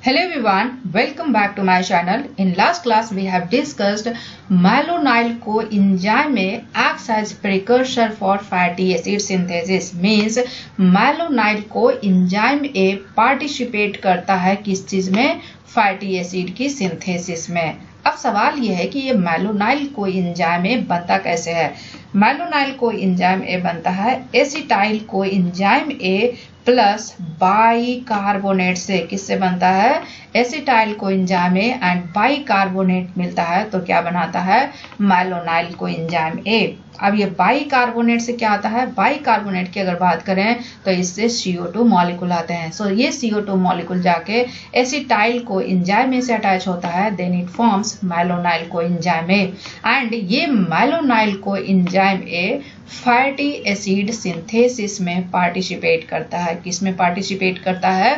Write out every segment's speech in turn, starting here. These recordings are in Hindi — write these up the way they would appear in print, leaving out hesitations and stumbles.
Hello everyone, welcome back to my channel. In last class we have discussed malonyl coenzyme acts as precursor for fatty acid synthesis. Means malonyl coenzyme A participate करता है किस चीज में? फैटी एसिड की सिंथेसिस में। अब सवाल यह है कि ये मैलोनाइल कोएंजाइम ए बनता कैसे है। मैलोनाइल कोएंजाइम ए बनता है एसिटाइल कोएंजाइम ए प्लस बाइकार्बोनेट से। किससे बनता है? Acetyl coenzyme A and bicarbonate मिलता है तो क्या बनाता है? मैलोनाइल कोएंजाइम ए। अब ये बाइकार्बोनेट से क्या आता है? बाइकार्बोनेट की अगर बात करें तो इससे CO2 मॉलिक्यूल आते हैं। सो ये CO2 मॉलिक्यूल जाके एसिटाइल कोएंजाइम ए से अटैच होता है, then it forms malonyl coenzyme A. And ये malonyl coenzyme A fatty acid synthesis में पार्टिसिपेट करता है। किस में पार्टिसिपेट करता है?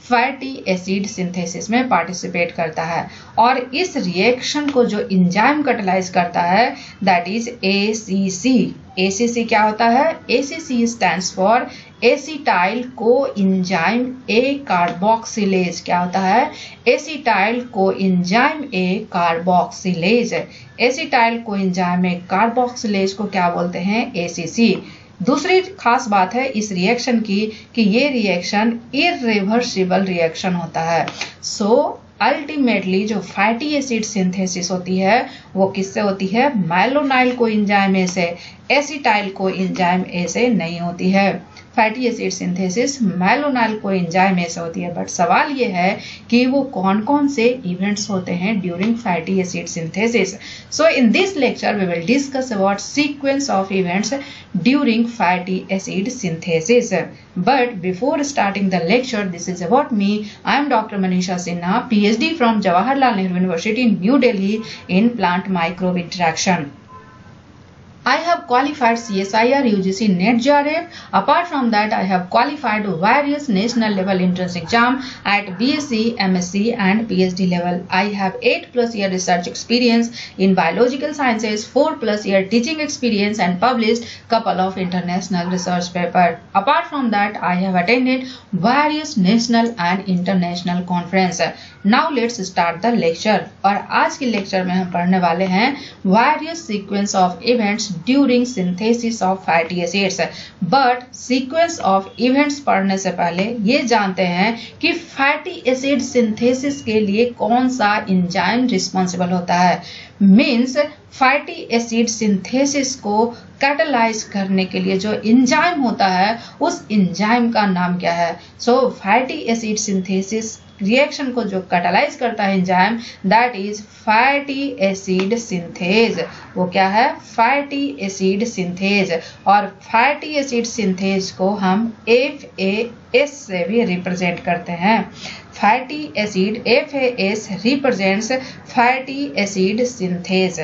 फैटी एसिड सिंथेसिस में पार्टिसिपेट करता है। और इस रिएक्शन को जो एंजाइम कैटलाइज करता है दैट इज ACC। ACC क्या होता है? ACC stands for acetyl coenzyme A carboxylase. क्या होता है? एसिटाइल कोएंजाइम ए कार्बोक्सिलेज। एसिटाइल कोएंजाइम ए कार्बोक्सिलेज को क्या बोलते हैं? ACC। दूसरी खास बात है इस रिएक्शन की कि ये रिएक्शन इरिवर्सिबल रिएक्शन होता है। सो अल्टीमेटली जो फैटी एसिड सिंथेसिस होती है वो किससे होती है? मैलोनाइल कोएंजाइम ए से, एसिटाइल कोएंजाइम ए से नहीं होती है। Fatty acid synthesis malonyl coenzyme A से होती है। बट सवाल ये है कि वो कौन कौन से इवेंट्स होते हैं during fatty acid synthesis. So in this lecture we will discuss about sequence of events during fatty acid synthesis. But before starting the lecture, this is about me. I am Dr. Manisha Sinha, PhD from Jawaharlal Nehru University in New Delhi in plant microbe interaction. I have qualified CSIR, UGC, NET, JRF. Apart from that, I have qualified various national level entrance exam at BSc, MSc and PhD level. I have 8+ year research experience in biological sciences, 4+ year teaching experience and published couple of international research paper. Apart from that, I have attended various national and international conference. Now let's start the lecture. और आज के लेक्चर में हम पढ़ने वाले हैं various sequence of events during synthesis of fatty acids. But sequence of events पढ़ने से पहले ये जानते हैं कि फैटी एसिड सिंथेसिस के लिए कौन सा एंजाइम रिस्पॉन्सिबल होता है। मीन्स फैटी एसिड सिंथेसिस को कैटलाइज करने के लिए जो एंजाइम होता है उस एंजाइम का नाम क्या है। सो फैटी एसिड सिंथेसिस रिएक्शन को जो कैटलाइज करता है enzyme that is fatty acid synthase. वो क्या है? Fatty acid synthase. और फैटी एसिड सिंथेज को हम FAS से भी रिप्रेजेंट करते हैं। Fatty acid FAS represents fatty acid synthase.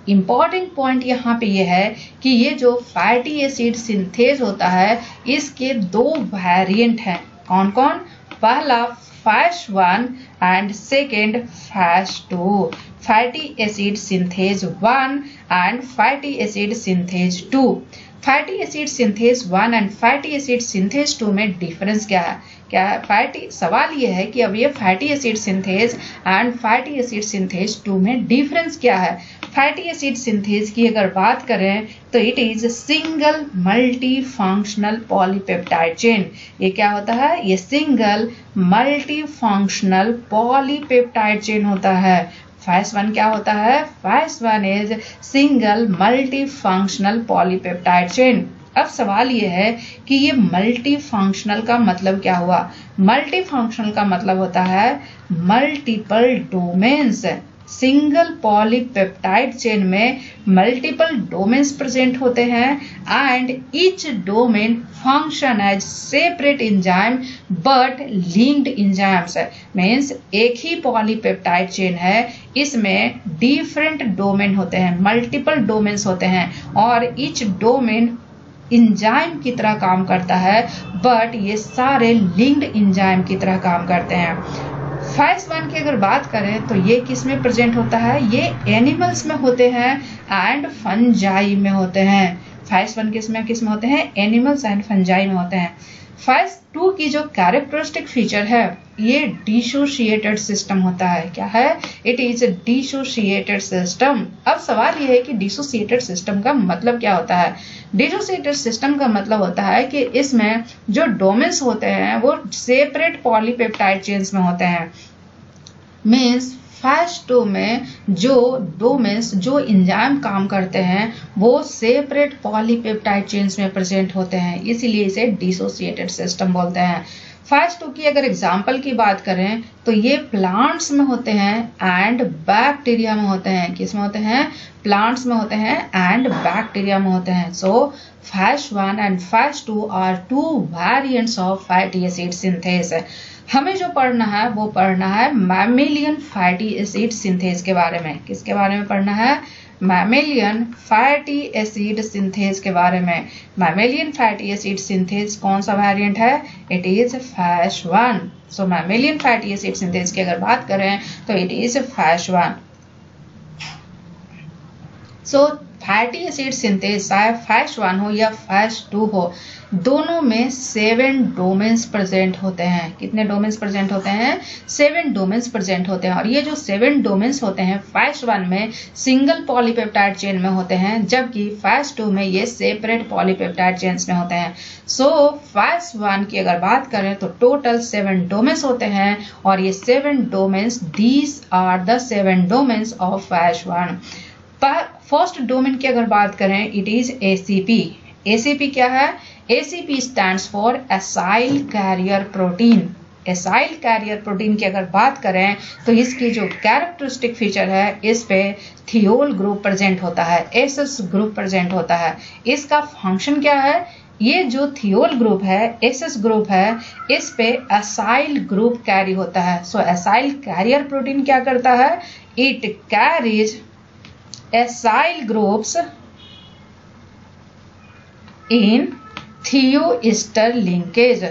Important point यहाँ पे ये है कि ये जो फैटी एसिड सिंथेज होता है इसके दो वेरिएंट हैं। कौन कौन? पहला FAS 1 and second FAS 2। Fatty acid synthase 1 and fatty acid synthase 2। Fatty acid synthase 1 and fatty acid synthase 2 में डिफरेंस क्या है? क्या है फैटी? सवाल ये है कि अब ये fatty acid synthase and fatty acid synthase 2 में डिफरेंस क्या है? फैटी एसिड सिंथेज की अगर बात करें तो it is single multi functional polypeptide chain. ये क्या होता है? ये single multi functional polypeptide chain होता है। FAS 1 क्या होता है? FAS 1 is single multi functional polypeptide chain. अब सवाल ये है कि ये मल्टी फंक्शनल का मतलब क्या हुआ? मल्टी फंक्शनल का मतलब होता है multiple domains. Single polypeptide chain में मल्टीपल डोमेन्स प्रेजेंट होते हैं and each domain function as separate enzyme but linked enzymes. Means एक ही पॉलीपेप्टाइड चेन है, इसमें डिफरेंट डोमेन होते हैं, मल्टीपल डोमेन्स होते हैं और ईच डोमेन एंजाइम की तरह काम करता है बट ये सारे लिंक्ड एंजाइम की तरह काम करते हैं। FAS 1 की अगर बात करें तो ये किस में प्रेजेंट होता है? ये एनिमल्स में होते हैं एंड फंजाई में होते हैं। FAS 1 किस में होते हैं? एनिमल्स एंड फंजाई में होते हैं। फेज 2 की जो कैरेक्टरिस्टिक फीचर है ये डिसोशिएटेड सिस्टम होता है। क्या है? It is a dissociated system. अब सवाल ये है कि डिसोशिएटेड सिस्टम का मतलब क्या होता है? डिसोशिएटेड सिस्टम का मतलब होता है कि इसमें जो डोमेन्स होते हैं वो सेपरेट पॉलीपेप्टाइड चेन्स में होते हैं। मीन्स फेज 2 में जो डोमेन्स जो एंजाइम काम करते हैं वो सेपरेट पॉलीपेप्टाइड चेन्स में प्रेजेंट होते हैं, इसीलिए इसे डिसोशिएटेड सिस्टम बोलते हैं। फेज 2 की अगर एग्जाम्पल की बात करें तो ये प्लांट्स में होते हैं एंड बैक्टीरिया में होते हैं। किस में होते हैं? प्लांट्स में होते हैं एंड बैक्टीरिया में होते हैं। So phase 1 and phase 2 are two variants of fatty acid synthase. हमें जो पढ़ना है वो पढ़ना है मैमेलियन फैटी एसिड सिंथेस के बारे में। किसके बारे में पढ़ना है? मैमेलियन फैटी एसिड सिंथेस के बारे में। मैमेलियन फैटी एसिड सिंथेस कौन सा वेरिएंट है? It is phase 1। So mammalian fatty acid synthase की अगर बात करें तो it is phase 1। So fatty acid synthase चाहे फेज 1 हो या फेज 2 हो, दोनों में 7 डोमेन्स प्रेजेंट होते हैं। कितने डोमेन्स प्रेजेंट होते हैं? 7 डोमेन्स प्रेजेंट होते हैं। और ये जो 7 डोमेन्स होते हैं फेज 1 में सिंगल पॉलीपेप्टाइड चेन में होते हैं, जबकि फेज 2 में ये सेपरेट पॉलीपेप्टाइड चेन्स में होते हैं। सो फेज 1 की अगर बात करें तो टोटल 7 डोमेन्स होते हैं और ये 7 domains, these are the 7 domains of phase 1। First domain की अगर बात करें इट इज एसीपी। एसीपी क्या है? ACP stands for acyl carrier protein. Acyl carrier protein की अगर बात करें तो इसकी जो कैरेक्टरिस्टिक फीचर है इस पे थियोल ग्रुप प्रेजेंट होता है, एसएस ग्रुप प्रेजेंट होता है। इसका फंक्शन क्या है? ये जो थियोल ग्रुप है, एसएस ग्रुप है, इस पे एसाइल ग्रुप कैरी होता है। सो एसाइल कैरियर प्रोटीन क्या करता है? It carries acyl groups in thioester linkage.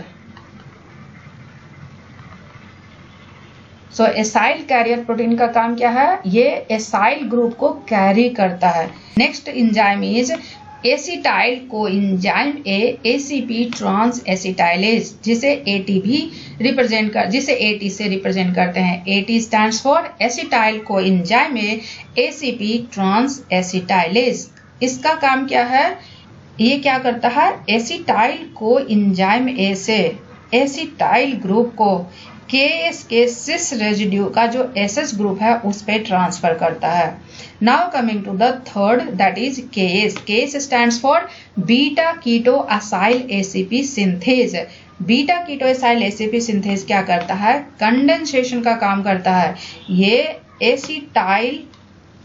So acyl carrier protein का काम क्या है? ये एसाइल ग्रुप को कैरी करता है। Next enzyme is acetyl coenzyme A, ACP transacetylase, जिसे एटी भी रिप्रेजेंट कर, जिसे एटी से रिप्रेजेंट करते हैं। AT stands for acetyl coenzyme A, ACP transacetylase. इसका काम क्या है? ये क्या करता है? एसिटाइल कोएंजाइम ए से एसिटाइल ग्रुप को केएस के सिस रेजिड्यू का जो एसएस ग्रुप है उस पे ट्रांसफर करता है। Now coming to the third, that is KS. KS stands for beta keto acyl ACP synthase. Beta keto acyl ACP synthase क्या करता है? कंडेंसेशन का काम करता है। ये एसिटाइल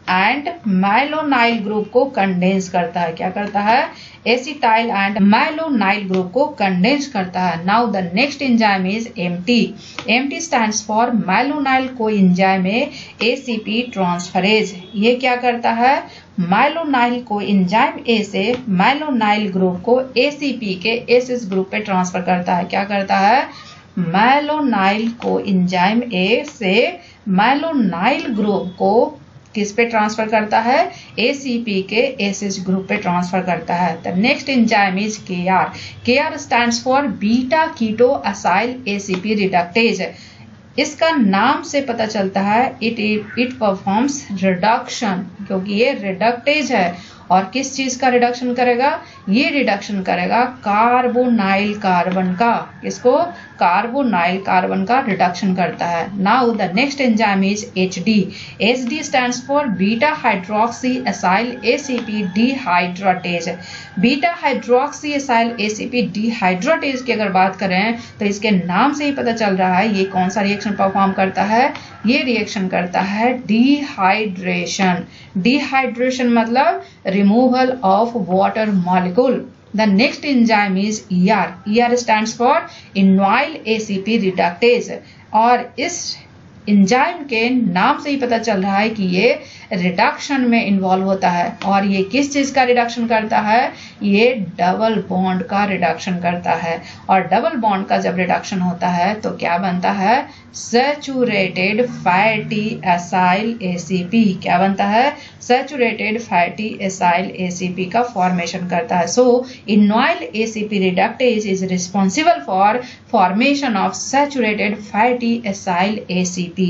एंड मैलोनाइल ग्रुप को कंडेंस करता है। क्या करता है? एसिटाइल एंड मैलोनाइल ग्रुप को कंडेंस करता है। Now the next enzyme is MT. MT stands for malonyl coenzyme A, ACP transferase. ये क्या करता है? मैलोनाइल कोएंजाइम ए से मैलोनाइल ग्रुप को एसीपी के एसएस ग्रुप पे ट्रांसफर करता है। क्या करता है? मैलोनाइल कोएंजाइम ए से मैलोनाइल ग्रुप को किस पे ट्रांसफर करता है? एसीपी के एसएस ग्रुप पे ट्रांसफर करता है। The next enzyme is KR. KR stands for beta keto acyl ACP reductase. इसका नाम से पता चलता है इट परफॉर्म्स रिडक्शन, क्योंकि ये रिडक्टेज है। और किस चीज का रिडक्शन करेगा? ये रिडक्शन करेगा कार्बोनाइल कार्बन का। किसको? कार्बोनाइल कार्बन का रिडक्शन करता है। Now the next enzyme is HD. HD stands for beta hydroxy acyl ACP dehydratase. Beta hydroxy acyl ACP dehydratase की अगर बात करें तो इसके नाम से ही पता चल रहा है ये कौन सा रिएक्शन परफॉर्म करता है? ये रिएक्शन करता है डिहाइड्रेशन। डिहाइड्रेशन मतलब removal of water molecule. The next enzyme is ER. ER stands for enzyme ACP reductase. और इस एंजाइम के नाम से ही पता चल रहा है कि ये रिडक्शन में इन्वॉल्व होता है। और ये किस चीज का रिडक्शन करता है? ये डबल बॉन्ड का रिडक्शन करता है। और डबल बॉन्ड का जब रिडक्शन होता है तो क्या बनता है? Saturated fatty acyl ACP। क्या बनता है? सैचुरेटेड फैटी एसाइल ACP का फॉर्मेशन करता है। सो इनॉइल ACP reductase is responsible for formation of saturated fatty acyl ACP।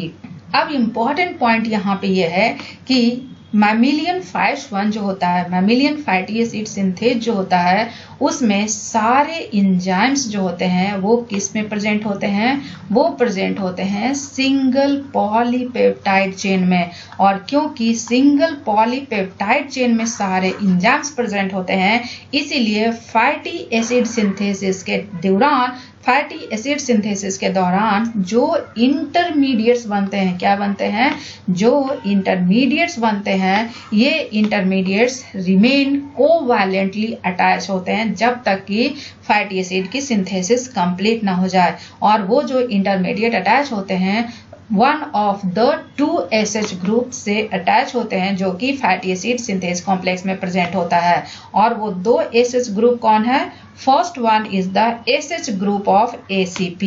अब इम्पॉर्टेंट पॉइंट यहाँ पे ये है कि मैमिलियन FASH1 जो होता है, मैमिलियन फैटी एसिड सिंथेज जो होता है, उसमें सारे इंजाइम्स जो होते हैं वो किस में प्रेजेंट होते हैं? वो प्रेजेंट होते हैं सिंगल पॉलीपेप्टाइड चेन में। और क्योंकि सिंगल पॉलीपेप्टाइड चेन में सारे इंजाइम्स प्रेजेंट होते हैं, इसीलिए फैटी एसिड सिंथेसिस के दौरान जो इंटरमीडिएट्स बनते हैं, क्या बनते हैं? जो इंटरमीडिएट्स बनते हैं, ये इंटरमीडिएट्स रिमेन कोवैलेंटली अटैच होते हैं जब तक कि फैटी एसिड की सिंथेसिस कंप्लीट ना हो जाए। और वो जो इंटरमीडिएट अटैच होते हैं one of the 2SH group से अटैच होते हैं, जो कि फैटी एसिड सिंथेस कॉम्प्लेक्स में प्रेजेंट होता है। और वो 2 SH ग्रुप कौन है? First one is the SH group of ACP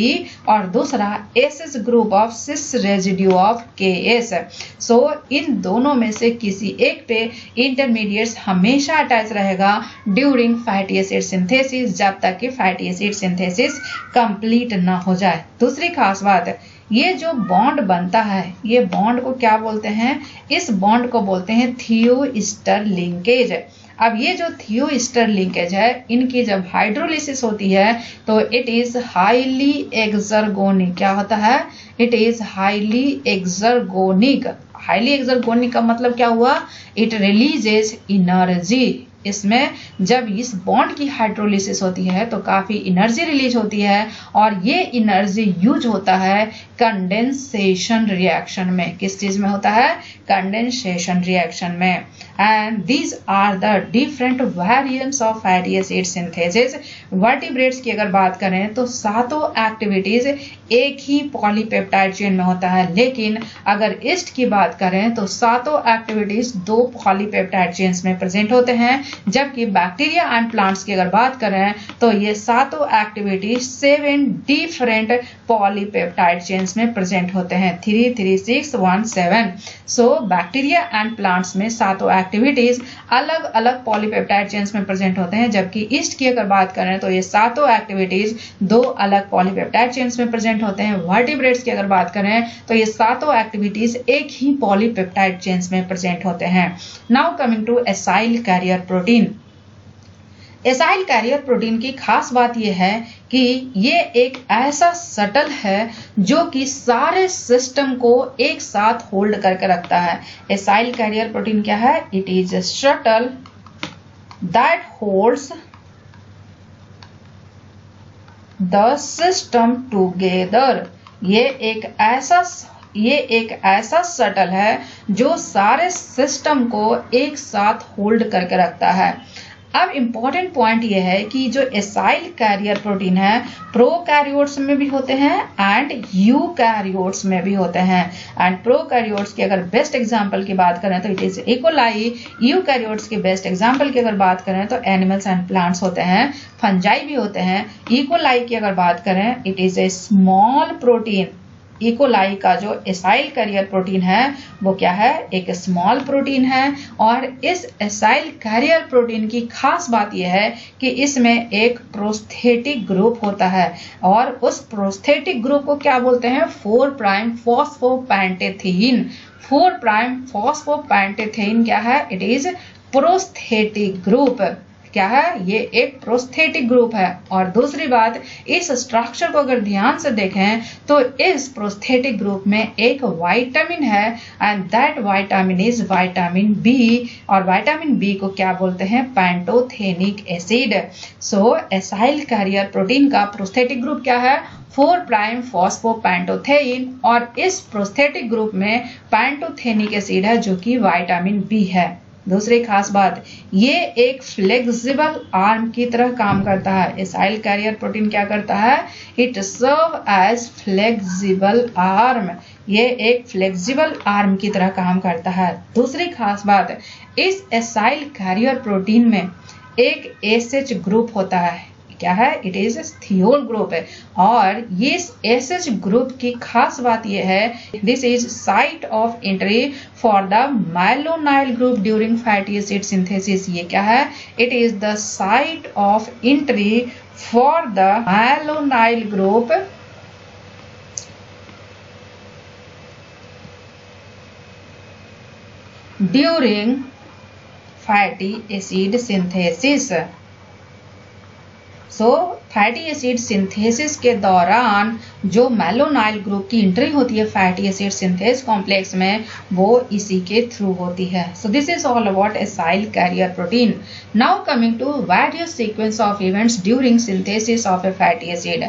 और दूसरा SH group of cys residue of KS। So इन दोनों में से किसी एक पे इंटरमीडिएट्स हमेशा अटैच रहेगा ड्यूरिंग फैटी एसिड सिंथेसिस, जब तक कि फैटी एसिड सिंथेसिस कंप्लीट ना हो जाए। दूसरी खास बात, ये जो बॉन्ड बनता है, ये बॉन्ड को क्या बोलते हैं? इस बॉन्ड को बोलते हैं थियोस्टर लिंकेज। अब ये जो थियोस्टर लिंकेज है, इनकी जब हाइड्रोलिसिस होती है तो इट इज हाईली एक्सर्गोनिक। क्या होता है? It is highly exergonic. Highly exergonic का मतलब क्या हुआ? It releases energy. इसमें जब इस बॉन्ड की हाइड्रोलिसिस होती है तो काफी एनर्जी रिलीज होती है और ये एनर्जी यूज होता है कंडेंसेशन रिएक्शन में। किस चीज में होता है? कंडेंसेशन रिएक्शन में। And these are the different variants of fatty acid synthesis. Vertebrates की अगर बात करें तो सातों एक्टिविटीज एक ही पॉलीपेप्टाइड चेन में होता है, लेकिन अगर ईस्ट की बात करें तो सातों एक्टिविटीज 2 पॉलीपेप्टाइड चेन्स में प्रेजेंट होते हैं, जबकि बैक्टीरिया एंड प्लांट्स की अगर बात करें तो ये सातों एक्टिविटीज 7 डिफरेंट पॉलीपेप्टाइड चेन्स में प्रेजेंट होते हैं, 3 3 6 1 7। सो बैक्टीरिया एंड प्लांट्स में सातों एक्टिविटीज अलग अलग पॉलीपेप्टाइड चेन्स में प्रेजेंट होते हैं, जबकि ईस्ट की अगर बात करें तो ये सातों एक्टिविटीज 2 अलग पॉलीपेप्टाइड चेन्स में प्रेजेंट होते हैं। वर्टिब्रेट्स की अगर बात करें तो ये सातों एक्टिविटीज एक ही पॉलीपेप्टाइड चेन्स में प्रेजेंट होते हैं। Now coming to acyl carrier protein. Acyl carrier protein की खास बात यह है कि ये एक ऐसा शटल है जो कि सारे सिस्टम को एक साथ होल्ड करके रखता है। एसाइल कैरियर प्रोटीन क्या है? It is a shuttle that holds the system together. ये एक ऐसा शटल है जो सारे सिस्टम को एक साथ होल्ड करके रखता है। अब इम्पॉर्टेंट पॉइंट यह है कि जो एसाइल कैरियर प्रोटीन है प्रोकैरियोट्स में भी होते हैं एंड यूकैरियोट्स में भी होते हैं। एंड प्रोकैरियोट्स की अगर बेस्ट एग्जांपल की बात करें तो इट इज इकोलाई। यूकैरियोट्स की बेस्ट एग्जांपल की अगर बात करें तो एनिमल्स एंड प्लांट्स होते हैं, फंजाई भी होते हैं। इकोलाई की अगर बात करें it is a small protein. E coli का जो एसाइल कैरियर प्रोटीन है वो क्या है? एक स्मॉल प्रोटीन है। और इस एसाइल कैरियर प्रोटीन की खास बात यह है कि इसमें एक प्रोस्थेटिक ग्रुप होता है और उस प्रोस्थेटिक ग्रुप को क्या बोलते हैं? 4' फॉस्फोपेंटेथीन। 4' फॉस्फोपेंटेथीन क्या है? It is prosthetic group. क्या है? ये एक प्रोस्थेटिक ग्रुप है। और दूसरी बात, इस स्ट्रक्चर को अगर ध्यान से देखें तो इस प्रोस्थेटिक ग्रुप में एक विटामिन है and that vitamin is vitamin B. और विटामिन बी को क्या बोलते हैं? Pantothenic acid. So acyl carrier protein का प्रोस्थेटिक ग्रुप क्या है? 4' फॉस्फोपेंटोथेइन। और इस प्रोस्थेटिक ग्रुप में पैंटोथेनिक एसिड है जो कि विटामिन बी है। दूसरी खास बात, ये एक फ्लेक्सिबल आर्म की तरह काम करता है। एसाइल कैरियर प्रोटीन क्या करता है? It serve as flexible arm. ये एक फ्लेक्सिबल आर्म की तरह काम करता है। दूसरी खास बात, इस एसाइल कैरियर प्रोटीन में एक एसएच ग्रुप होता है। क्या है? इट इज थियोल ग्रुप है। और ये एसएच ग्रुप की खास बात यह है, this is site of entry for the malonyl group during fatty acid synthesis. ये क्या है? It is the site of entry for the malonyl group during fatty acid synthesis. So fatty acid synthesis के दौरान जो मैलोनाइल ग्रुप की एंट्री होती है फैटी एसिड सिंथेस कॉम्प्लेक्स में, वो इसी के थ्रू होती है। So this is all about acyl carrier protein. Now coming to various sequence of events during synthesis of a fatty acid.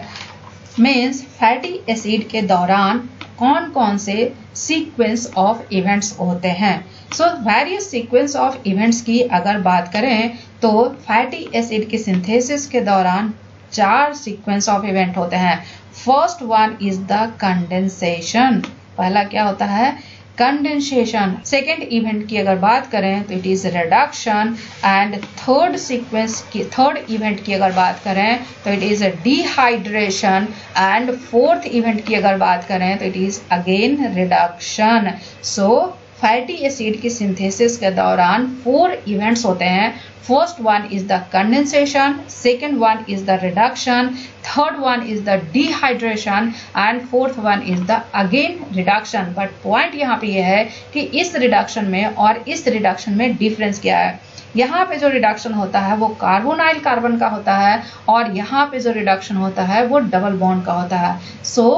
Means fatty acid के दौरान कौन कौन से सीक्वेंस ऑफ इवेंट्स होते हैं। So various sequence of events की अगर बात करें तो फैटी एसिड की सिंथेसिस के दौरान 4 सीक्वेंस ऑफ इवेंट होते हैं। First one is the condensation. पहला क्या होता है? कंडेंसेशन। सेकेंड इवेंट की अगर बात करें तो it is reduction. And third event की अगर बात करें तो it is dehydration. And fourth event की अगर बात करें तो it is again reduction. So fatty acid की सिंथेसिस के दौरान 4 इवेंट्स होते हैं। First one is the condensation, second one is the reduction, third one is the dehydration and fourth one is the again reduction. But point यहाँ पे यह है कि इस रिडक्शन में और इस रिडक्शन में डिफरेंस क्या है। यहाँ पे जो रिडक्शन होता है वो कार्बोनाइल कार्बन का होता है और यहाँ पे जो रिडक्शन होता है वो डबल बॉन्ड का होता है। सो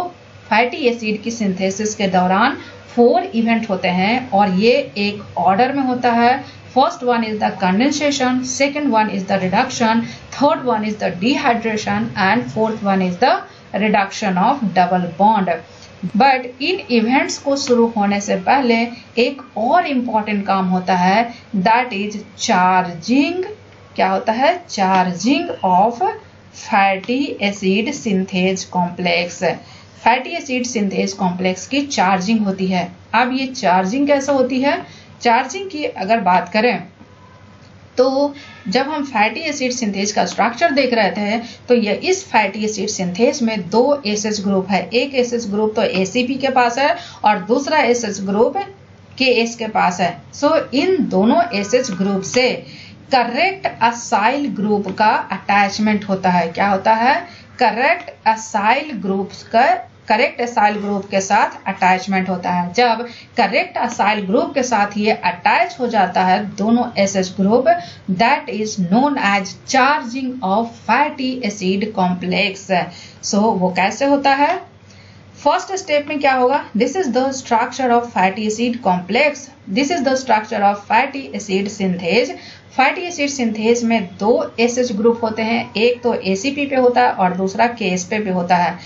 फैटी एसिड की सिंथेसिस के दौरान 4 इवेंट होते हैं और ये एक ऑर्डर में होता है। First one is the condensation, second one is the reduction, third one is the dehydration and fourth one is the reduction of double bond. But in events को शुरू होने से पहले एक और इम्पॉर्टेंट काम होता है, दैट इज चार्जिंग। क्या होता है? Charging of fatty acid synthase complex. Fatty acid synthase complex की चार्जिंग होती है। अब ये चार्जिंग कैसे होती है? चार्जिंग की अगर बात करें तो जब हम फैटी एसिड सिंथेज का स्ट्रक्चर देख रहे थे तो ये इस फैटी एसिड सिंथेज में 2 एसएच ग्रुप है। एक एसएच ग्रुप तो एसीपी के पास है और दूसरा एसएच ग्रुप केएस के पास है। सो इन दोनों एसएच ग्रुप से करेक्ट असाइल ग्रुप का अटैचमेंट होता है। क्या होता है? करेक्ट असाइल ग्रुप के साथ अटैचमेंट होता है। जब करेक्ट असाइल ग्रुप के साथ ये अटैच हो जाता है दोनों SH group, that is known as charging of fatty acid complex. So वो कैसे होता है? फर्स्ट स्टेप में क्या होगा? This is the structure of fatty acid complex. This is the structure of fatty acid synthase. Fatty acid synthase में 2 एसएच ग्रुप होते हैं। एक तो एसीपी पे होता है और दूसरा केएस पे होता है।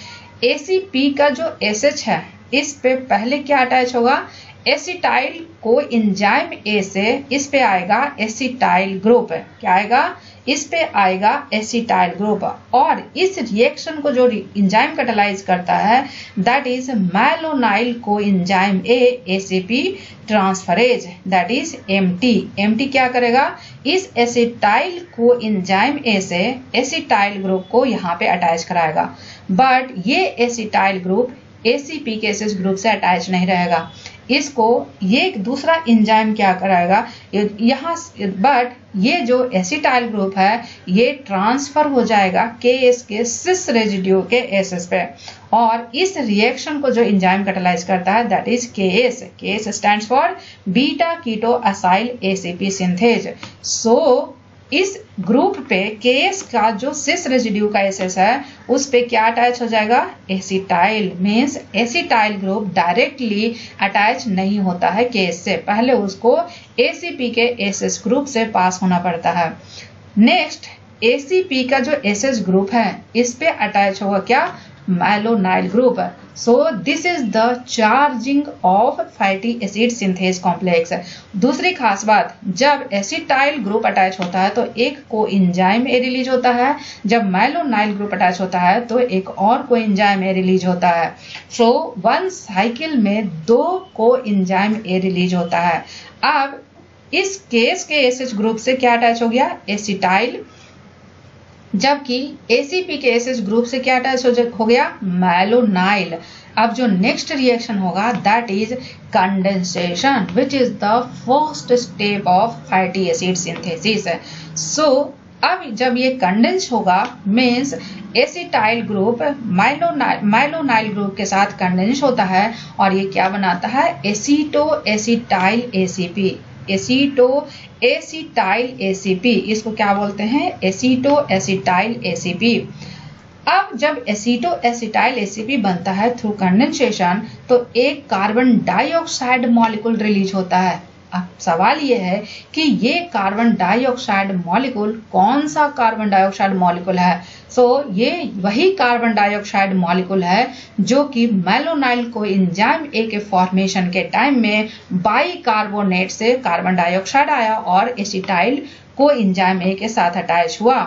एसीपी का जो एसएच है इस पे पहले क्या अटैच होगा? एसिटाइल को एंजाइम ए से इस पे आएगा एसिटाइल ग्रुप। क्या आएगा? इस पे आएगा एसिटाइल ग्रुप। और इस रिएक्शन को जो एंजाइम कैटालाइज करता है that is malonyl coenzyme A ACP transferase, that is MT. MT क्या करेगा? इस एसिटाइल को एंजाइम ए से एसिटाइल ग्रुप को यहाँ पे अटैच कराएगा। बट ये एसिटाइल ग्रुप एसीपी के एसएच ग्रुप से अटैच नहीं रहेगा। इसको ये दूसरा एंजाइम क्या कराएगा यहाँ, बट ये जो एसिटाइल ग्रुप है ये ट्रांसफर हो जाएगा केएस के सिस रेजिड्यू के एसएस पे। और इस रिएक्शन को जो एंजाइम कैटालाइज करता है that is KS. KS stands for beta keto acyl ACP synthase. So इस ग्रुप पे केएस का जो सिस रेजिड्यू का एसएस है उस पे क्या अटैच हो जाएगा? Acetyl. Means acetyl group directly attach नहीं होता है केएस से, पहले उसको एसीपी के एसएस ग्रुप से पास होना पड़ता है। नेक्स्ट एसीपी का जो एसएस ग्रुप है इस पे अटैच होगा क्या? malonyl group. So this is the charging of fatty acid synthase complex. दूसरी खास बात, जब एसिटाइल ग्रुप अटैच होता है तो एक कोएंजाइम ए रिलीज होता है, जब मैलोनाइल ग्रुप अटैच होता है तो एक और कोएंजाइम ए रिलीज होता है. सो वन साइकिल में 2 कोएंजाइम ए रिलीज होता है. अब इस केस के एसएच ग्रुप से क्या अटैच हो गया? एसिटाइल. जबकि एसीपी के एसएच ग्रुप से क्या अटैच हो गया? मैलोनाइल. अब जो नेक्स्ट रिएक्शन होगा that is condensation, which is the first step of fatty acid synthesis. So अब जब ये कंडेंस होगा means acetyl group malonyl group के साथ कंडेंस होता है और ये क्या बनाता है? Aceto acetyl ACP. Aceto acetyl ACP, इसको क्या बोलते हैं? Aceto acetyl ACP. अब जब एसीटो एसिटाइल एसीपी बनता है थ्रू कंडेंसेशन तो एक कार्बन डाइऑक्साइड मॉलिक्यूल रिलीज होता है. अब सवाल ये है कि ये कार्बन डाइऑक्साइड मॉलिक्यूल कौन सा कार्बन डाइऑक्साइड मॉलिक्यूल है? ये वही कार्बन डाइऑक्साइड मॉलिक्यूल है जो कि मैलोनाइल कोएंजाइम ए के फॉर्मेशन के टाइम में बाइकार्बोनेट से कार्बन डाइऑक्साइड आया और एसिटाइल कोएंजाइम ए के साथ अटैच हुआ.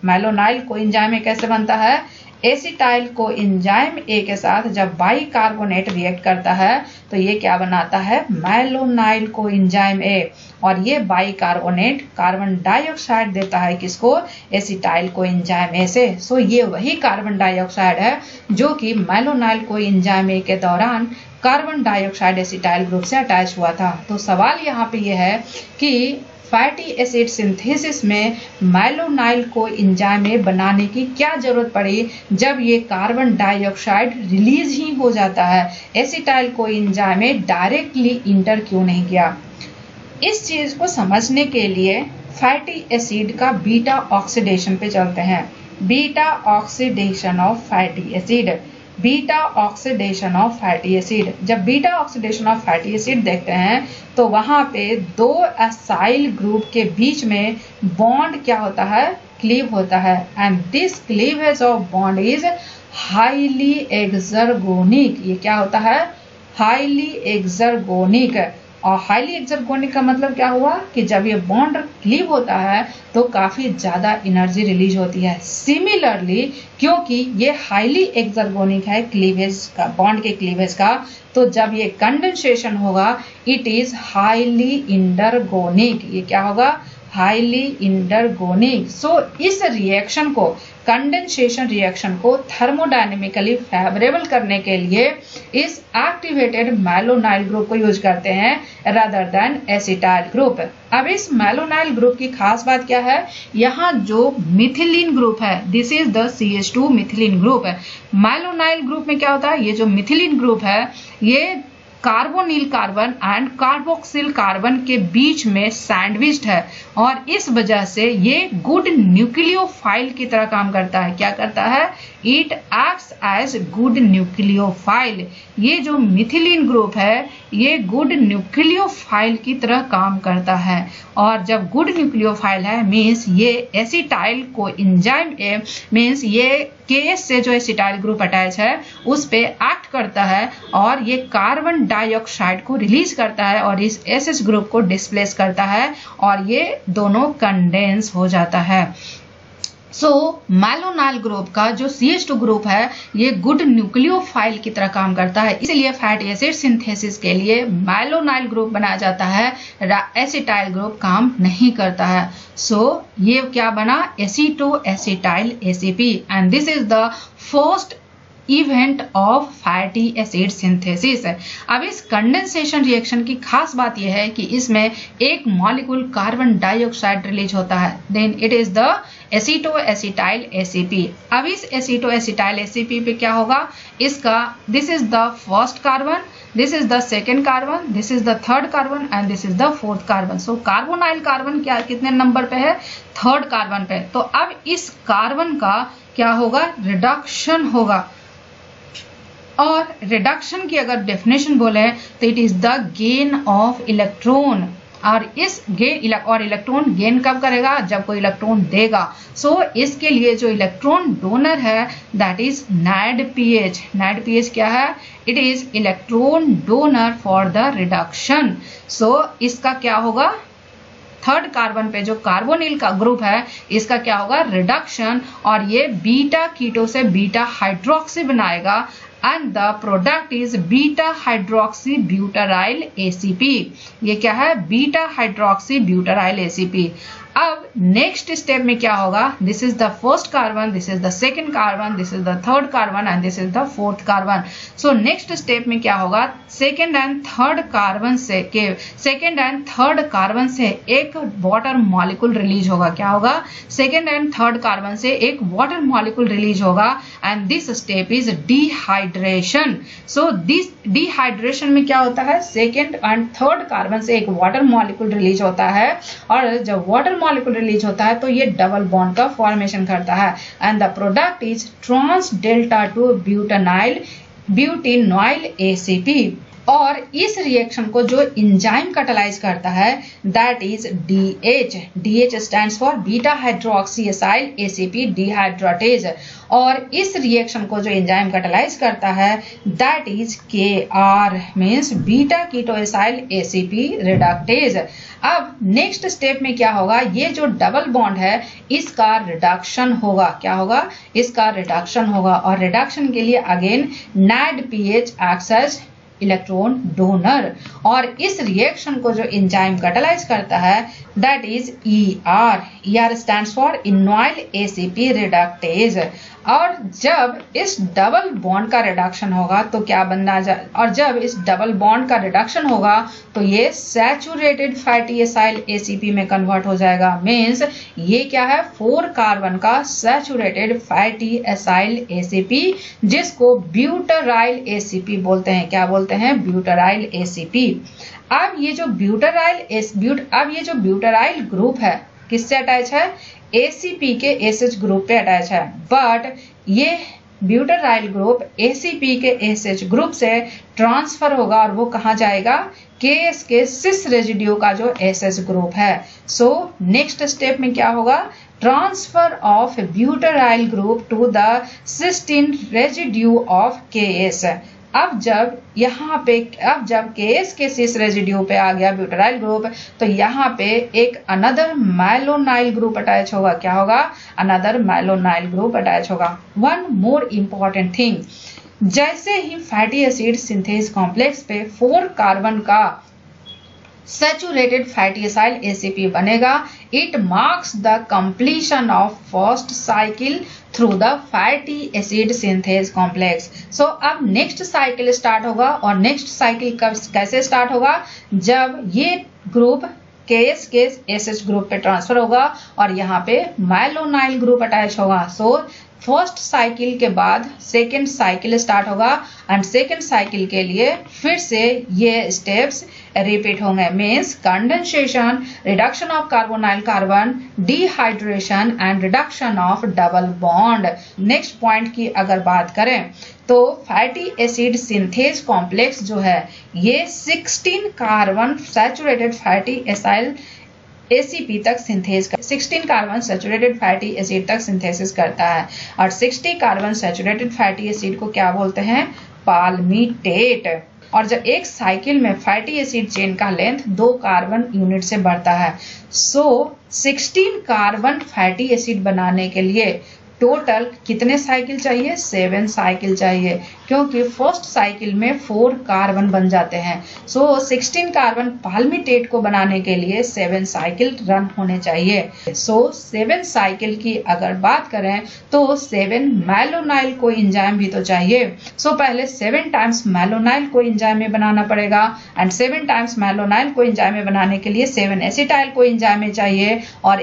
मैलोनाइल कोएंजाइम ए कैसे बनता है? एसिटाइल कोएंजाइम ए के साथ जब बाइकार्बोनेट रिएक्ट करता है तो ये क्या बनाता है? मैलोनाइल कोएंजाइम ए. और ये बाइकार्बोनेट कार्बन डाइऑक्साइड देता है किसको? एसिटाइल कोएंजाइम ए से. ये वही कार्बन डाइऑक्साइड है जो कि मैलोनाइल कोएंजाइम ए के दौरान कार्बन डाइऑक्साइड एसिटाइल ग्रुप से अटैच हुआ था. तो सवाल यहाँ पे ये है कि फैटी एसिड सिंथेसिस में मैलोनाइल कोएंजाइम ए बनाने की क्या जरूरत पड़ी जब ये कार्बन डाइऑक्साइड रिलीज ही हो जाता है? Acetyl coenzyme A directly enter क्यों नहीं किया? इस चीज को समझने के लिए फैटी एसिड का बीटा ऑक्सीडेशन पे चलते हैं. Beta oxidation of fatty acid. Beta oxidation of fatty acid. जब beta oxidation of fatty acid देखते हैं तो वहां पे 2 असाइल ग्रुप के बीच में बॉन्ड क्या होता है? क्लीव होता है. And this cleavage of bond is highly exergonic. ये क्या होता है? Highly exergonic. और हाईली एक्सर्गोनिक का मतलब क्या हुआ कि जब ये बॉन्ड क्लीव होता है तो काफी ज्यादा एनर्जी रिलीज होती है. सिमिलरली क्योंकि ये हाईली एक्सर्गोनिक है क्लीवेज का, बॉन्ड के क्लीवेज का, तो जब ये कंडेंसेशन होगा इट इज हाईली इंडरगोनिक. ये क्या होगा? Highly endergonic. इस रिएक्शन को, कंडेंसेशन रिएक्शन को थर्मोडायनेमिकली फेवरेबल करने के लिए इस एक्टिवेटेड मैलोनाइल ग्रुप को यूज करते हैं रादर देन एसिटाइल ग्रुप. अब इस मैलोनाइल ग्रुप की खास बात क्या है? यहाँ जो मिथिलीन ग्रुप है this is the CH2 methylene group है. मैलोनाइल ग्रुप में क्या होता है? ये जो मिथिलीन ग्रुप है ये carbonyl carbon and carboxyl carbon के बीच में सैंडविच्ड है और इस वजह से ये गुड न्यूक्लियोफाइल की तरह काम करता है. क्या करता है? It acts as good nucleophile. ये जो मिथिलीन ग्रुप है ये गुड न्यूक्लियोफाइल की तरह काम करता है और जब गुड न्यूक्लियोफाइल है मीन्स ये एसिटाइल कोएंजाइम ए मीन्स ये केस से जो एसिटाइल ग्रुप अटैच है उस पे एक्ट करता है और ये कार्बन डाइऑक्साइड को रिलीज करता है और इस एसएच ग्रुप को डिस्प्लेस करता है और ये दोनों कंडेंस हो जाता है. मैलोनाइल ग्रुप का जो CH2 ग्रुप है ये गुड न्यूक्लियोफाइल की तरह काम करता है. इसलिए फैटी एसिड सिंथेसिस के लिए मैलोनाइल ग्रुप बनाया जाता है, एसिटाइल ग्रुप काम नहीं करता है. ये क्या बना? Aceto acetyl ACP and this is the first event of fatty acid synthesis. अब इस कंडेंसेशन रिएक्शन की खास बात यह है कि इसमें एक मॉलिक्यूल कार्बन डाइऑक्साइड रिलीज होता है. Then it is the acetoacetyl ACP. अब इस एसीटो एसिटाइल ACP पे क्या होगा? इसका this is the first carbon, this is the second carbon, this is the third carbon and this is the fourth carbon. Carbonyl carbon क्या कितने नंबर पे है? थर्ड कार्बन पे. तो अब इस कार्बन का क्या होगा? रिडक्शन होगा. और रिडक्शन की अगर डेफिनेशन बोले तो it is the gain of electron. और इलेक्ट्रॉन गेन कब करेगा, जब कोई इलेक्ट्रॉन देगा। सो इसके लिए जो इलेक्ट्रॉन डोनर है दैट इज NADPH। NADPH क्या है, it is electron donor for the reduction. So इसका क्या होगा, थर्ड कार्बन पे जो कार्बोनिल का ग्रुप है इसका क्या होगा, रिडक्शन, और ये बीटा कीटो से बीटा हाइड्रोक्सी बनाएगा and the product is beta hydroxy butyryl ACP। ये क्या है, बीटा हाइड्रोक्सी ब्यूटाराइल ACP। अब नेक्स्ट स्टेप में क्या होगा, this is the first carbon, this is the second carbon, this is the third carbon and this is the fourth carbon. So next step में क्या होगा, सेकंड एंड थर्ड कार्बन से एक वाटर मॉलिक्यूल रिलीज होगा। क्या होगा, सेकंड एंड थर्ड कार्बन से एक वाटर मॉलिक्यूल रिलीज होगा and this step is dehydration. So this dehydration में क्या होता है, सेकंड एंड थर्ड कार्बन से एक वाटर मॉलिक्यूल रिलीज होता है, और जब वाटर मॉलिक्यूल रिलीज होता है तो ये डबल बॉन्ड का फॉर्मेशन करता है and the product is trans delta two butenoyl ACP। और इस रिएक्शन को जो इंजाइम कैटालाइज करता है that is DH। DH stands for beta hydroxy acyl ACP dehydratase. और इस रिएक्शन को जो इंजाइम कैटालाइज करता है that is KR means beta ketoacyl ACP reductase. अब नेक्स्ट स्टेप में क्या होगा, ये जो डबल बॉन्ड है इसका रिडक्शन होगा। क्या होगा, इसका रिडक्शन होगा, और रिडक्शन के लिए again NADPH acts as electron donor. और इस रिएक्शन को जो एंजाइम कैटालाइज करता है that is ER stands for enoyl ACP reductase. और जब इस डबल बॉन्ड का रिडक्शन होगा तो क्या बनना और जब इस डबल बॉन्ड का रिडक्शन होगा तो ये सैचुरेटेड फैटी एसाइल ACP में कन्वर्ट हो जाएगा। मींस ये क्या है, 4 कार्बन का सैचुरेटेड फैटी एसाइल ACP जिसको ब्यूटाराइल ACP बोलते हैं। क्या बोलते हैं, ब्यूटाराइल ACP। अब ये जो ब्यूटाराइल ग्रुप है किससे अटैच है, ACP के SH ग्रुप पे अटैच है। बट ये ब्यूटाराइल ग्रुप ACP के SH ग्रुप से ट्रांसफर होगा और वो कहाँ जाएगा, KS के सिस रेजिड्यू का जो SS ग्रुप है। सो नेक्स्ट स्टेप में क्या होगा, transfer of butyryl group to the cysteine residue of KS। अब जब KS के सिस रेजिड्यू पे आ गया ब्यूटाराइल ग्रुप तो यहाँ पे एक अनदर मैलोनाइल ग्रुप अटैच होगा। क्या होगा, अनदर मैलोनाइल ग्रुप अटैच होगा। वन मोर इम्पॉर्टेंट थिंग, जैसे ही फैटी एसिड सिंथेस कॉम्प्लेक्स पे 4 कार्बन का सैचुरेटेड फैटी एसाइल ACP बनेगा, it marks the completion of first cycle through the fatty acid synthase complex. So अब नेक्स्ट साइकिल स्टार्ट होगा, और नेक्स्ट साइकिल कैसे स्टार्ट होगा, जब ये ग्रुप KS के SH ग्रुप पे ट्रांसफर होगा और यहाँ पे मैलोनाइल ग्रुप अटैच होगा। सो फर्स्ट साइकिल के बाद सेकेंड साइकिल स्टार्ट होगा एंड सेकेंड साइकिल के लिए फिर से ये स्टेप्स रिपीट होंगे। Means condensation, reduction of carbonyl carbon, dehydration and reduction of double bond. Next point की अगर बात करें तो फैटी एसिड सिंथेस कॉम्प्लेक्स जो है ये 16 carbon saturated fatty acyl ACP तक synthase 16 carbon saturated fatty acid तक सिंथेसिस करता है, और 60 कार्बन सैचुरेटेड फैटी एसिड को क्या बोलते हैं, पाल्मिटेट। और जब एक साइकिल में फैटी एसिड चेन का लेंथ 2 कार्बन यूनिट से बढ़ता है, सो 16 कार्बन फैटी एसिड बनाने के लिए टोटल कितने साइकिल चाहिए, 7 साइकिल चाहिए, क्योंकि फर्स्ट साइकिल में 4 कार्बन बन जाते हैं। सो 16 कार्बन पाल्मिटेट को बनाने के लिए 7 साइकिल रन होने चाहिए। सो 7 साइकिल की अगर बात करें तो 7 मैलोनाइल को एंजाइम भी तो चाहिए। सो पहले 7 टाइम्स मैलोनाइल को एंजाइम में बनाना पड़ेगा, एंड 7 टाइम्स मैलोनाइल को एंजाइम में बनाने के लिए 7 एसिटाइल को एंजाइम में चाहिए, और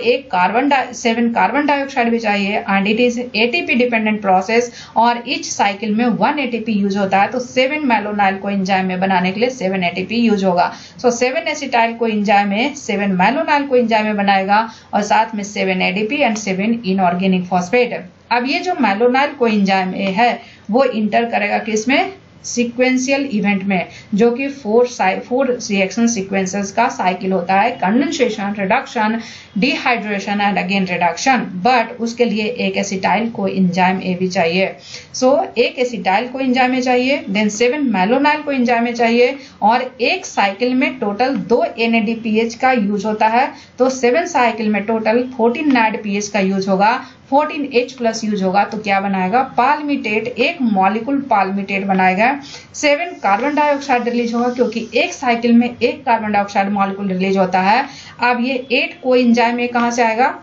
7 कार्बन डाइऑक्साइड भी चाहिए, and it is ATP dependent process, और ईच साइकिल में 1 ATP यूज होता है। तो 7 मैलोनाइल को एंजाइम में बनाने के लिए 7 ATP यूज होगा। सो 7 एसिटाइल को एंजाइम में 7 मैलोनाइल को एंजाइम में बनाएगा, और साथ में 7 ADP एंड 7 इनऑर्गेनिक फॉस्फेट। अब ये जो मैलोनाइल को एंजाइम है वो इंटर करेगा किसमें, सीक्वेंशियल इवेंट में, जो कि 4 रिएक्शन सीक्वेंसेस का साइकिल होता है, condensation, reduction, dehydration and again reduction. But उसके लिए एक एसिटाइल कोएंजाइम ए भी चाहिए। सो एक एसिटाइल कोएंजाइम ए चाहिए, देन 7 मैलोनाइल कोएंजाइम ए चाहिए, और एक साइकिल में टोटल 2 NADPH का यूज होता है। तो 7 साइकिल में टोटल 14 NADPH का यूज होगा, 14H+ यूज होगा। तो क्या बनाएगा? पाल्मिटेट, एक मॉलिक्यूल पाल्मिटेट बनाएगा। 7 कार्बन डाइऑक्साइड रिलीज होगा, क्योंकि एक साइकिल में एक कार्बन डाइऑक्साइड मॉलिक्यूल रिलीज होता है। अब ये 8 कोएंजाइम में कहां से आएगा?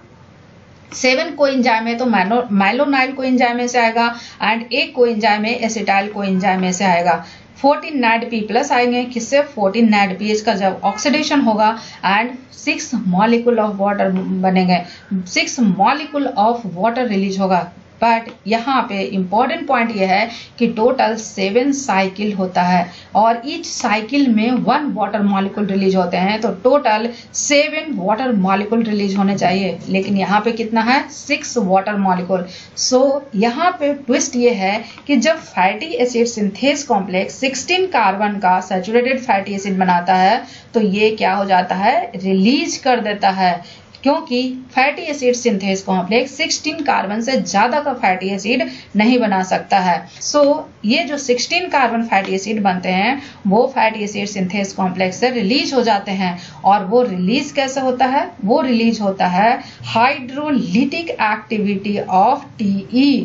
7 कोएंजाइम में तो मैलोनाइल कोएंजाइम में से आएगा, एंड एक कोएंजाइम में एसिटाइल कोएंजाइम में से आएगा। 14 NADP+ आएंगे, किससे? 14 NADPH का जब ऑक्सीडेशन होगा एंड 6 मॉलिक्यूल ऑफ वाटर बनेंगे, 6 मॉलिक्यूल ऑफ वाटर रिलीज होगा। बट यहाँ पे इंपॉर्टेंट पॉइंट ये है कि टोटल 7 साइकिल होता है, और ईच साइकिल में 1 वाटर मॉलिक्यूल रिलीज होते हैं। तो टोटल 7 वाटर मॉलिक्यूल रिलीज होने चाहिए, लेकिन यहाँ पे कितना है? 6 वाटर मॉलिक्यूल। सो यहाँ पे ट्विस्ट ये है कि जब fatty acid synthase complex 16 carbon का सैचुरेटेड फैटी एसिड बनाता है, तो ये क्या हो जाता है? रिलीज कर देता है, क्योंकि fatty acid synthase complex 16 carbon से ज्यादा का फैटी एसिड नहीं बना सकता है। सो ये जो 16 कार्बन फैटी एसिड बनते हैं, वो फैटी एसिड सिंथेस कॉम्प्लेक्स से रिलीज हो जाते हैं। और वो रिलीज कैसे होता है? वो रिलीज होता है हाइड्रोलिटिक एक्टिविटी ऑफ TE।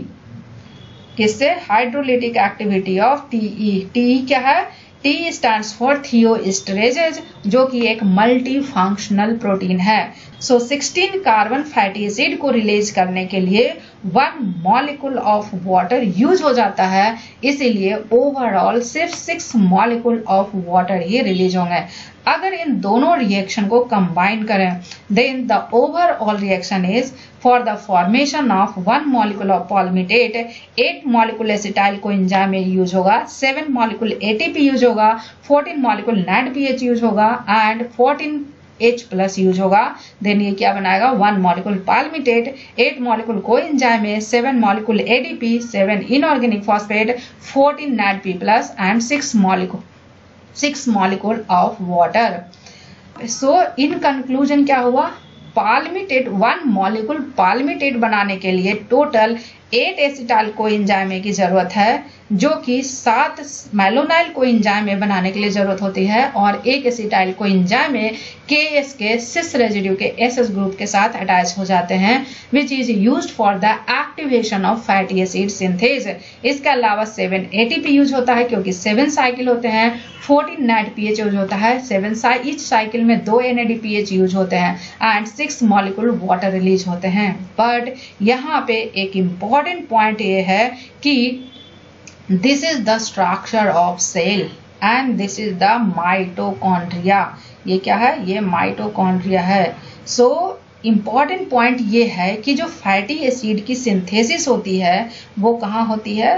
किससे? Hydrolytic activity of TE। TE क्या है? T stands for थियोएस्टरेजेज, जो कि एक मल्टी फंक्शनल प्रोटीन है। सो 16 कार्बन फैटी एसिड को रिलीज करने के लिए 1 मॉलिक्यूल ऑफ वाटर यूज हो जाता है, इसीलिए ओवरऑल सिर्फ 6 मॉलिक्यूल ऑफ वाटर ही रिलीज होंगे। अगर इन दोनों रिएक्शन को कंबाइन करें, then the overall reaction is for the formation of 1 molecule of palmitate, 8 molecule acetyl coenzyme में यूज होगा, 7 मॉलिक्यूल ATP यूज होगा, 14 मॉलिक्यूल NADPH यूज होगा, एंड 14H+ यूज होगा। देन ये क्या बनाएगा? 1 मॉलिक्यूल पाल्मिटेट, 8 मॉलिक्यूल कोएंजाइम में, 7 molecule ADP, 7 inorganic phosphate, 14 NADP+ and 6 molecule of water. So in conclusion क्या हुआ? पाल्मिटेट 1 मॉलिक्यूल पाल्मिटेट बनाने के लिए टोटल 8 एसिटाइल कोएंजाइम की जरूरत है, जो कि 7 मैलोनाइल कोएंजाइम बनाने के लिए जरूरत होती है, और एक एसिटाइल कोएंजाइम KS के सिस रेजिड्यू के SS ग्रुप के साथ अटैच हो जाते हैं, which is used for the activation of fatty acid synthase. इसके अलावा 7 ATP यूज होता है, क्योंकि 7 साइकिल होते हैं, 14 NADPH यूज होता है, ईच साइकिल में 2 NADPH यूज होते हैं, एंड 6 मॉलिक्यूल वाटर रिलीज होते हैं। बट यहाँ पे एक इम्पॉर्टेंट पॉइंट ये है कि this is the structure of cell and this is the mitochondria। ये क्या है? ये माइटोकॉन्ड्रिया है। सो इम्पॉर्टेंट पॉइंट ये है कि जो फैटी एसिड की सिंथेसिस होती है, वो कहाँ होती है?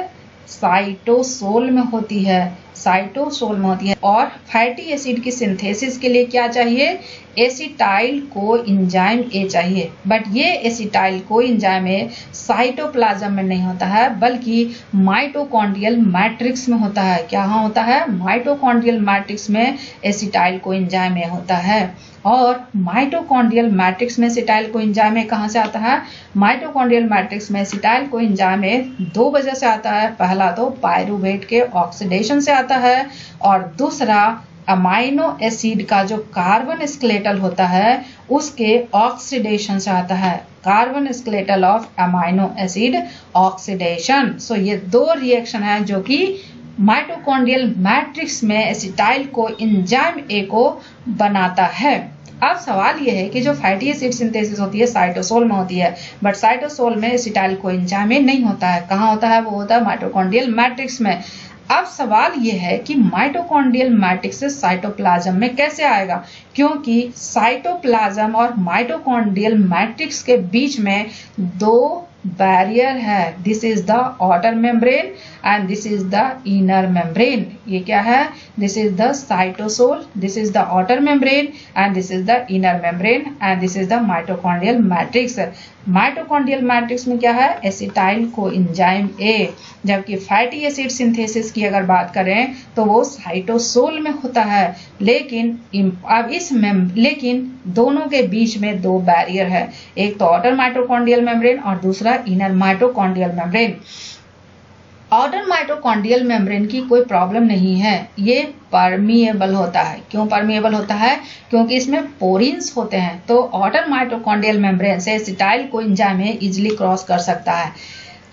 साइटोसोल में होती है, साइटोसोल में होती है। और फैटी एसिड की सिंथेसिस के लिए क्या चाहिए? एसिटाइल कोएंजाइम ए चाहिए। बट ये एसिटाइल कोएंजाइम ए साइटोप्लाज्म में नहीं होता है, बल्कि माइटोकॉन्ड्रियल मैट्रिक्स में होता है। क्या होता है? माइटोकॉन्ड्रियल मैट्रिक्स में एसिटाइल कोएंजाइम ए होता है। और माइटोकॉन्ड्रियल मैट्रिक्स में एसिटाइल कोएंजाइम ए कहाँ से आता है? माइटोकॉन्ड्रियल मैट्रिक्स में एसिटाइल कोएंजाइम ए 2 वजह से आता है। पहला तो पायरूवेट के ऑक्सीडेशन से आता है, और दूसरा अमाइनो एसिड का जो कार्बन स्केलेटल होता है उसके ऑक्सीडेशन से आता है। Carbon skeletal of amino acid oxidation. So ये 2 रिएक्शन है जो कि माइटोकॉन्ड्रियल मैट्रिक्स में एसिटाइल कोएंजाइम ए को बनाता है। अब सवाल यह है कि जो फैटी एसिड सिंथेसिस होती है साइटोसोल में होती है, बट साइटोसोल में एसिटाइल कोएंजाइम ए नहीं होता है। कहाँ होता है? वो होता है माइटोकॉन्ड्रियल मैट्रिक्स में। अब सवाल यह है कि माइटोकॉन्ड्रियल मैट्रिक्स से साइटोप्लाज्म में कैसे आएगा, क्योंकि साइटोप्लाज्म और माइटोकॉन्ड्रियल मैट्रिक्स के बीच में 2 बैरियर है। This is the outer membrane and this is the inner membrane. ये क्या है? This is the cytosol, this is the outer membrane and this is the inner membrane and this is the mitochondrial matrix. Mitochondrial matrix में क्या है? एसिटाइल कोएंजाइम ए। जबकि फैटी एसिड सिंथेसिस की अगर बात करें तो वो साइटोसोल में होता है। लेकिन लेकिन दोनों के बीच में दो बैरियर है, एक तो आउटर माइटोकॉन्ड्रियल मेम्ब्रेन और दूसरा inner mitochondrial membrane. Outer mitochondrial membrane की कोई प्रॉब्लम नहीं है, ये परमिएबल होता है। क्यों परमिएबल होता है? क्योंकि इसमें पोरिन्स होते हैं, तो आउटर माइटोकॉन्ड्रियल मेम्ब्रेन से एसिटाइल कोएंजाइम इजिली क्रॉस कर सकता है।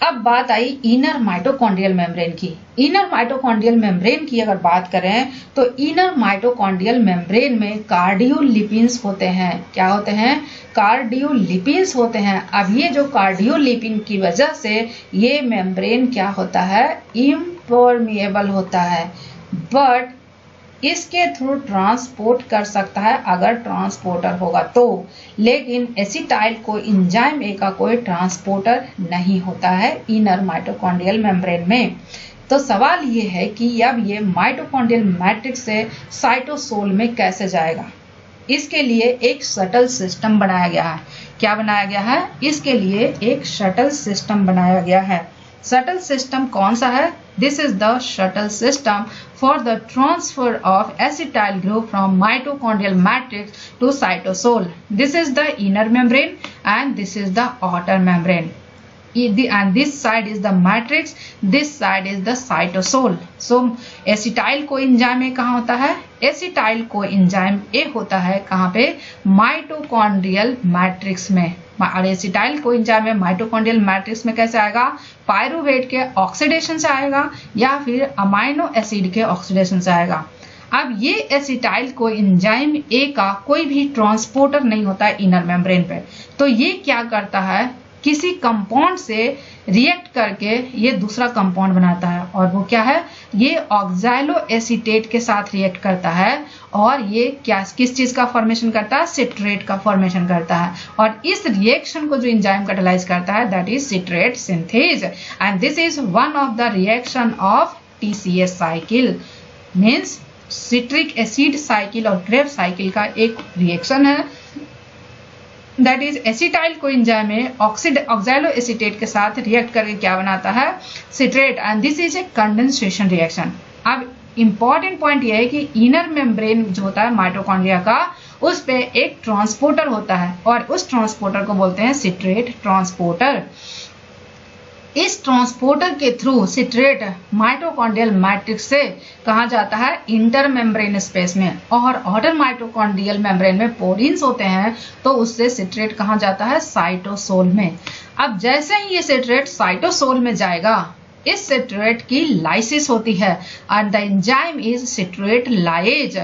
अब बात आई इनर माइटोकॉन्ड्रियल मेम्ब्रेन की। इनर माइटोकॉन्ड्रियल मेम्ब्रेन की अगर बात करें तो इनर माइटोकॉन्ड्रियल मेम्ब्रेन में कार्डियोलिपिन्स होते हैं। क्या होते हैं? कार्डियोलिपिन्स होते हैं। अब ये जो कार्डियोलिपिन की वजह से ये मेम्ब्रेन क्या होता है? इम्परमिएबल होता है, बट इसके थ्रू ट्रांसपोर्ट कर सकता है अगर ट्रांसपोर्टर होगा तो। लेकिन एसिटाइल कोएंजाइम ए का कोई ट्रांसपोर्टर नहीं होता है इनर माइटोकॉन्ड्रियल मेम्ब्रेन में। तो सवाल ये है कि अब ये माइटोकॉन्ड्रियल मैट्रिक्स से साइटोसोल में कैसे जाएगा? इसके लिए एक शटल सिस्टम बनाया गया है। क्या बनाया गया है? इसके लिए एक शटल सिस्टम बनाया गया है। शटल सिस्टम कौन सा है? This is the shuttle system for the transfer of acetyl group from mitochondrial matrix to cytosol. This is the inner membrane and this is the outer membrane. And this side is the matrix, this side is the cytosol. So acetyl coenzyme ए कहाँ होता है? एसिटाइल कोएंजाइम ए होता है कहाँ पे? माइटोकॉन्ड्रियल मैट्रिक्स में। और एसिटाइल कोएंजाइम में माइटोकॉन्ड्रियल मैट्रिक्स में कैसे आएगा? पायरूवेट के ऑक्सीडेशन से आएगा या फिर अमाइनो एसिड के ऑक्सीडेशन से आएगा। अब ये एसिटाइल कोएंजाइम ए का कोई भी ट्रांसपोर्टर नहीं होता है इनर मेम्ब्रेन पे। तो ये क्या करता है? किसी कंपाउंड से रिएक्ट करके ये दूसरा कंपाउंड बनाता है, और वो क्या है? ये ऑक्सैलो एसीटेट के साथ रिएक्ट करता है और ये किस चीज का फॉर्मेशन करता है? सिट्रेट का फॉर्मेशन करता है। और इस रिएक्शन को जो एंजाइम कैटालाइज करता है that is citrate synthase, and this is one of the reaction of TCS cycle, means citric acid cycle और क्रेब्स साइकिल का एक रिएक्शन है। दैट इज एसिटाइल कोएंजाइम में ऑक्सैलो एसीटेट के साथ रिएक्ट करके क्या बनाता है? Citrate, and this is a condensation reaction. अब इंपॉर्टेंट पॉइंट यह है कि इनर मेम्ब्रेन जो होता है माइटोकॉन्ड्रिया का, उस पे एक ट्रांसपोर्टर होता है और उस ट्रांसपोर्टर को बोलते हैं सिट्रेट ट्रांसपोर्टर। इस ट्रांसपोर्टर के थ्रू सिट्रेट माइटोकॉन्ड्रियल मैट्रिक्स से कहा जाता है इंटर मेम्ब्रेन स्पेस में, और आउटर माइटोकॉन्ड्रियल मेम्ब्रेन में पोरिन्स होते हैं तो उससे सिट्रेट कहा जाता है साइटोसोल में। अब जैसे ही ये सिट्रेट साइटोसोल में जाएगा, इस सिट्रेट की लाइसिस होती है and the enzyme is citrate lies.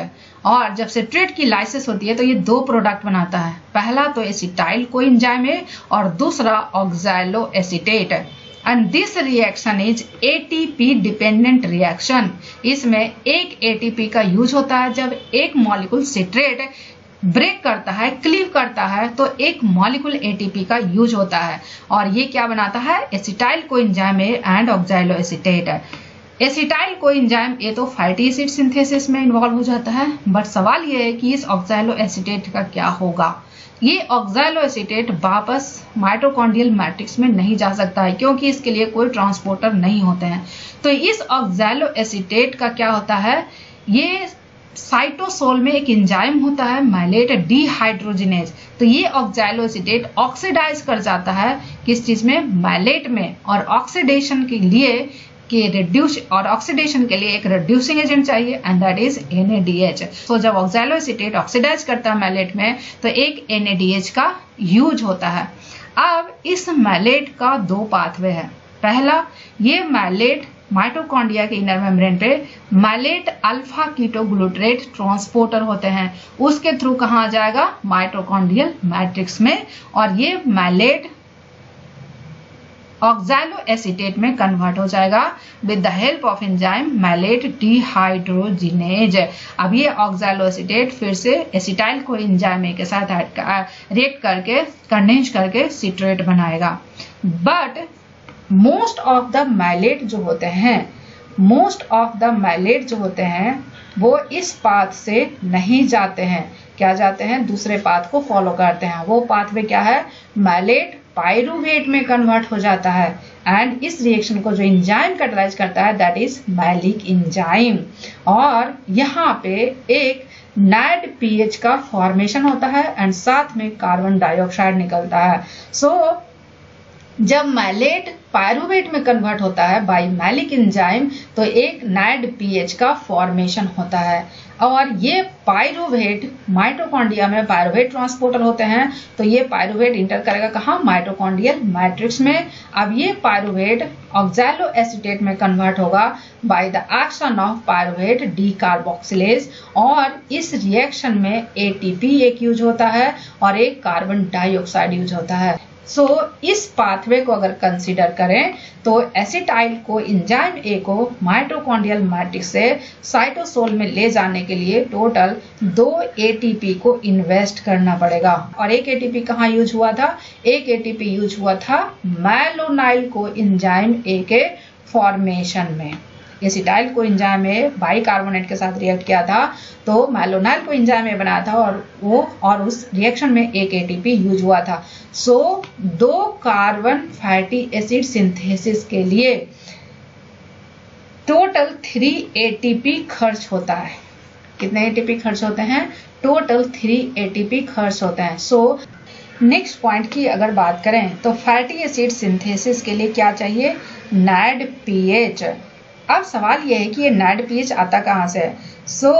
और जब सिट्रेट की लाइसिस होती है तो ये दो प्रोडक्ट बनाता है, पहला तो एसिटाइल कोएंजाइम है और दूसरा oxalo acetate, and this reaction is ATP dependent reaction. इसमें एक एटीपी का यूज होता है जब एक मॉलिक्यूल सिट्रेट ब्रेक करता है, क्लीव करता है, तो एक मॉलिक्यूल एटीपी का यूज होता है, और ये क्या बनाता है? Acetyl coenzyme and oxalo acetate. Acetyl coenzyme ये तो फैटी एसिड सिंथेसिस में इन्वॉल्व हो जाता है, बट सवाल ये है कि इस ऑक्सैलो एसीटेट का क्या होगा? ये ऑक्सैलो एसीटेट वापस माइटोकॉन्ड्रियल मैट्रिक्स में नहीं जा सकता है क्योंकि इसके लिए कोई ट्रांसपोर्टर नहीं होते हैं। तो इस ऑक्सैलो एसीटेट का क्या होता है? ये साइटोसोल में एक एंजाइम होता है मैलेट डिहाइड्रोजिनेज, तो ये ऑक्सैलो एसीटेट ऑक्सीडाइज कर जाता है किस चीज में? मैलेट में, और ऑक्सीडेशन के लिए ऑक्सीडेशन के लिए एक रिड्यूसिंग एजेंट चाहिए एंड दैट इज NADH। तो जब ऑक्सैलो एसीटेट ऑक्सीडाइज करता है मैलेट में तो एक NADH का यूज होता है। अब इस मैलेट का दो पाथवे है। पहला, ये मैलेट माइटोकॉन्ड्रिया के इनर मेम्ब्रेन पे मैलेट अल्फा कीटोग्लूटरेट ट्रांसपोर्टर होते हैं, उसके थ्रू कहाँ आ जाएगा? माइटोकॉन्ड्रियल मैट्रिक्स में, और ये मैलेट ऑक्सैलो एसीटेट में कन्वर्ट हो जाएगा with the help of enzyme malate dehydrogenase. अब ये ऑक्सैलो एसीटेट फिर से एसिटाइल कोएंजाइम के साथ रिएक्ट करके कंडेंस करके सिट्रेट बनाएगा। But most of the malate जो होते हैं वो इस पाथ से नहीं जाते हैं। क्या जाते हैं? दूसरे पाथ को फॉलो करते हैं। वो पाथवे क्या है? मैलेट पायरूवेट में कन्वर्ट हो जाता है एंड इस रिएक्शन को जो एंजाइम कैटलाइज करता है दैट इज मैलिक एंजाइम। और यहाँ पे एक NADPH का फॉर्मेशन होता है एंड साथ में कार्बन डाइऑक्साइड निकलता है। सो जब मैलेट पायरूवेट में कन्वर्ट होता है बाय मैलिक एंजाइम तो एक NADPH का फॉर्मेशन होता है और ये पायरूवेट माइटोकॉन्ड्रिया में पायरूवेट ट्रांसपोर्टर होते हैं। तो ये पायरूवेट इंटर करेगा कहाँ? माइटोकॉन्ड्रियल मैट्रिक्स में। अब ये पायरूवेट ऑक्सैलो एसीटेट में कन्वर्ट होगा by the action of pyruvate decarboxylase और इस रिएक्शन में ATP एक यूज होता है और एक कार्बन डाइऑक्साइड यूज होता है। सो इस पाथवे को अगर कंसीडर करें तो एसिटाइल को एंजाइम ए को माइटोकॉन्ड्रियल मैट्रिक्स से साइटोसोल में ले जाने के लिए टोटल 2 ATP को इन्वेस्ट करना पड़ेगा। और एक ATP कहाँ यूज हुआ था? एक ATP यूज हुआ था मैलोनाइल को एंजाइम ए के फॉर्मेशन में। Acetyl co enzyme A bicarbonate के साथ रिएक्ट किया था तो मैलोनाइल को एंजाइम ए बनाया था और उस रिएक्शन में एक ATP यूज हुआ था। सो 2 कार्बन फैटी एसिड सिंथेसिस के लिए टोटल 3 ATP खर्च होता है। कितने ATP खर्च होते हैं? टोटल 3 ATP खर्च होते हैं। सो नेक्स्ट पॉइंट की अगर बात करें तो फैटी एसिड सिंथेसिस के लिए क्या चाहिए? NADPH। अब सवाल यह है कि ये NADPH आता कहाँ से है? सो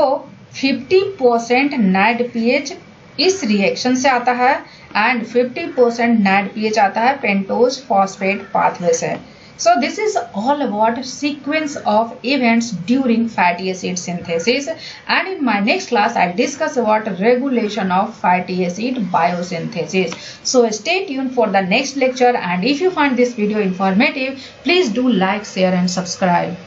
50% NADPH इस रिएक्शन से आता है एंड 50% NADPH आता है पेंटोज फॉस्फेट पाथवे से। So this is all about sequence of events during fatty acid synthesis, and in my next class I'll discuss about regulation of fatty acid biosynthesis. So stay tuned for the next lecture, and if you find this video informative, please do like, share and subscribe.